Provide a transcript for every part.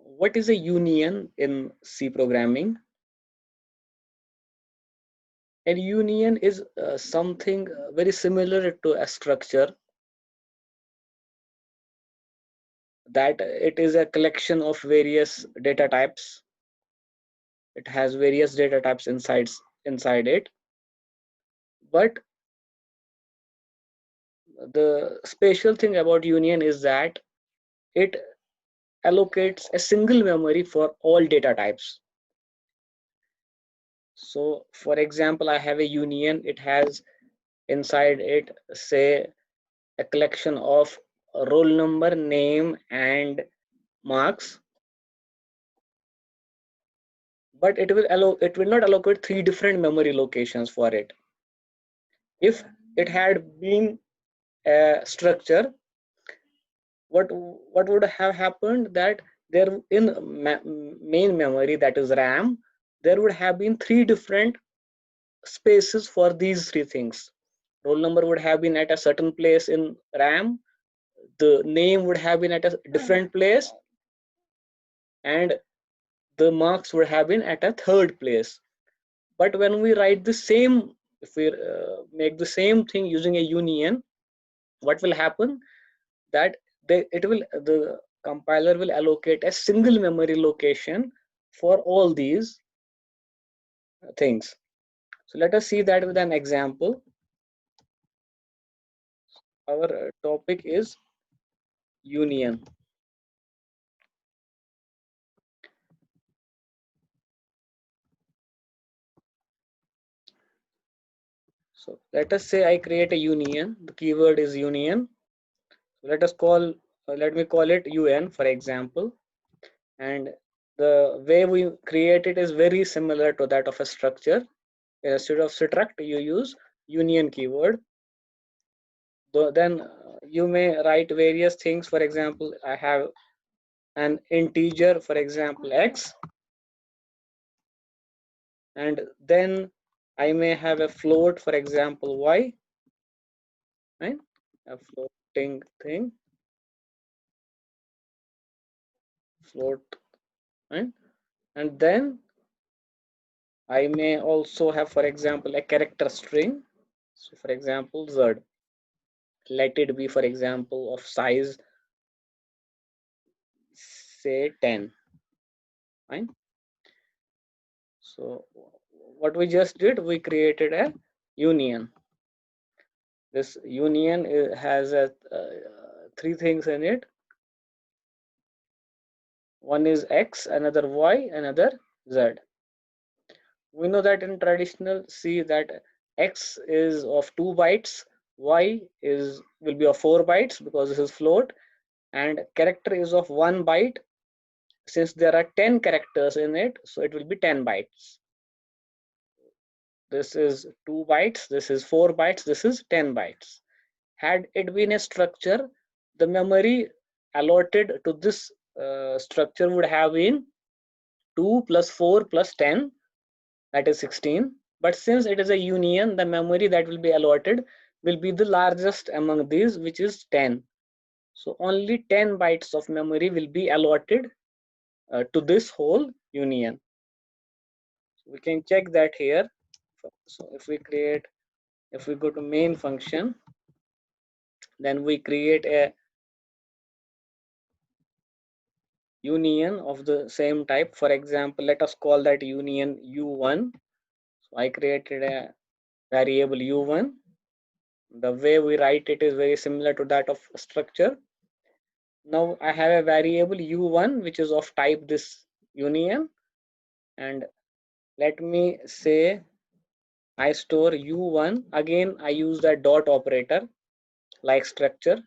what is a union in C programming? A union is something very similar to a structure, that it is a collection of various data types. It has various data types inside it, but the special thing about union is that it allocates a single memory for all data types. So for example, I have a union. It has inside it, say, a collection of roll number, name, and marks, but it will not allocate three different memory locations for it. If it had been a structure, what would have happened, that there in main memory, that is RAM, there would have been three different spaces for these three things. Roll number would have been at a certain place in RAM, the name would have been at a different place, and the marks would have been at a third place. But when we write the same, if we make the same thing using a union, what will happen, that the compiler will allocate a single memory location for all these things. So let us see that with an example. Our topic is union. So let us say I create a union. The keyword is union. Let us call, let me call it UN, for example. And the way we create it is very similar to that of a structure. Instead of struct, you use union keyword. Then you may write various things. For example, I have an integer, for example, x, and then I may have a float, for example, y, right? A floating thing, float, right? And then I may also have, for example, a character string. So for example, z, let it be, for example, of size, say 10, right? So what we just did, we created a union. This union has three things in it. One is x, another y, another z. We know that in traditional C that x is of 2 bytes, y will be of 4 bytes because this is float, and character is of 1 byte. Since there are 10 characters in it, so it will be 10 bytes. This is 2 bytes, this is 4 bytes, this is 10 bytes. Had it been a structure, the memory allotted to this structure would have been 2 plus 4 plus 10, that is 16. But since it is a union, the memory that will be allotted will be the largest among these, which is 10. So only 10 bytes of memory will be allotted to this whole union. So we can check that here. So if we go to main function, then we create a union of the same type. For example, let us call that union u1. So I created a variable u1. The way we write it is very similar to that of structure. Now I have a variable u1 which is of type this union, and let me say I store u1. Again, I use that dot operator like structure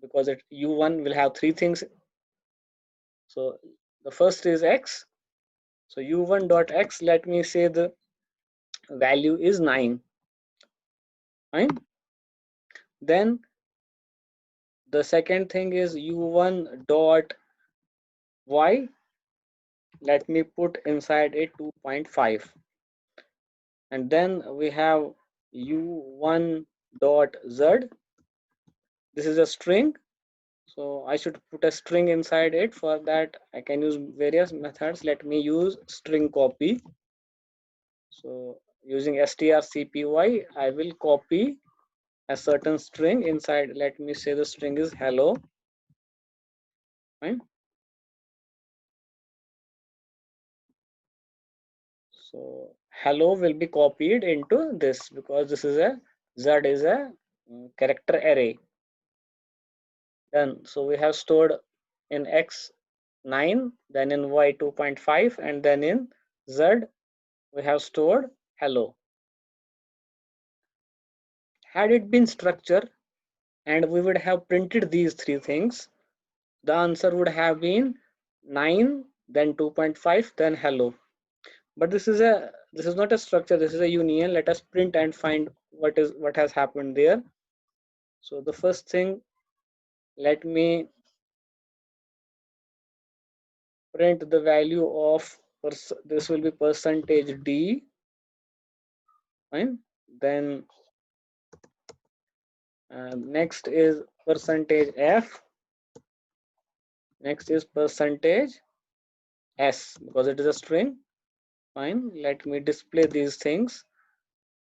because u1 will have three things. So the first is x. So u1 dot x, let me say the value is 9. Fine. Then the second thing is u1 dot y. Let me put inside it 2.5. And then we have u1 dot z. This is a string. So I should put a string inside it. For that, I can use various methods. Let me use string copy. So using strcpy, I will copy a certain string inside. Let me say the string is hello. Fine. So hello will be copied into this because this is a Z is a character array. Done. So we have stored in X 9, then in Y 2.5, and then in Z we have stored hello. Had it been structure and we would have printed these three things, the answer would have been 9, then 2.5, then hello. But this is not a structure, this is a union. Let us print and find what has happened there. So the first thing, let me print the value of this will be percentage D, fine. Then next is percentage F, next is percentage S because it is a string, fine. Let me display these things.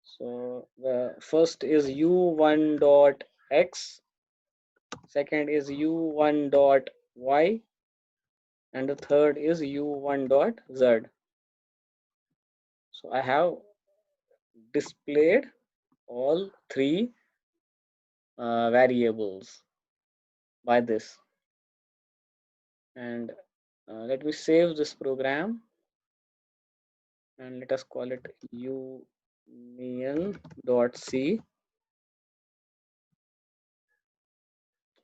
So the first is u1 dot x, second is u1 dot y, and the third is u1 dot z. So I have displayed all three variables by this, and let me save this program and let us call it union.c.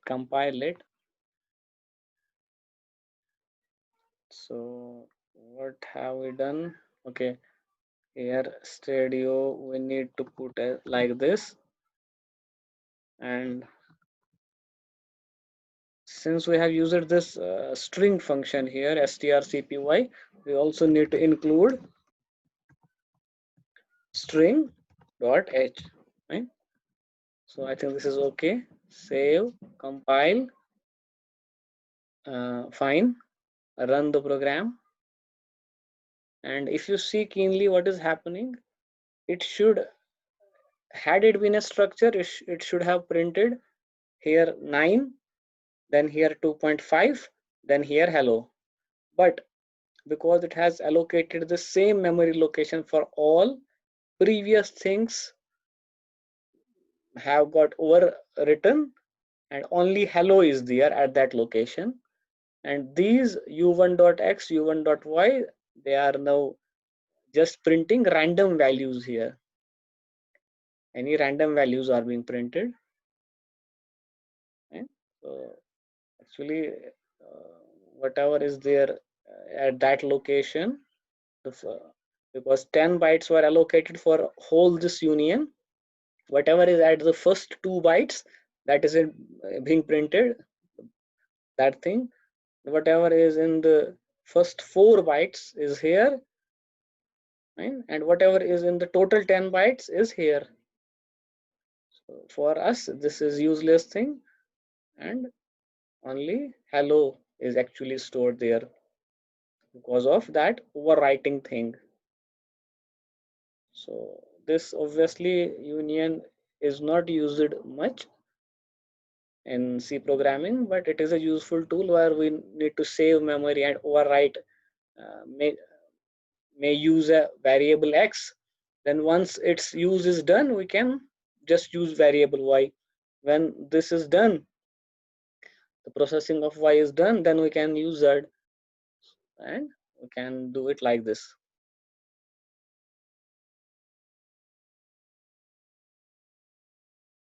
Compile it. So what have we done? Okay, here Stadio we need to put it like this, and since we have used this string function here strcpy, we also need to include string dot h, right? So I think this is okay. Save, compile, fine, run the program, and if you see keenly what is happening, it should, had it been a structure, it should have printed here 9, then here 2.5, then here hello. But because it has allocated the same memory location for all, previous things have got overwritten and only hello is there at that location. And these u1.x, u1.y, they are now just printing random values here. Any random values are being printed. Okay? So actually, whatever is there at that location, because 10 bytes were allocated for whole this union, whatever is at the first 2 bytes, that is being printed, that thing. Whatever is in the first 4 bytes is here, right? And whatever is in the total 10 bytes is here. So for us, this is useless thing, and only hello is actually stored there because of that overwriting thing. So this obviously union is not used much in C programming, but it is a useful tool where we need to save memory and overwrite, may use a variable x. Then once its use is done, we can just use variable y. When this is done, the processing of y is done, then we can use z, and we can do it like this.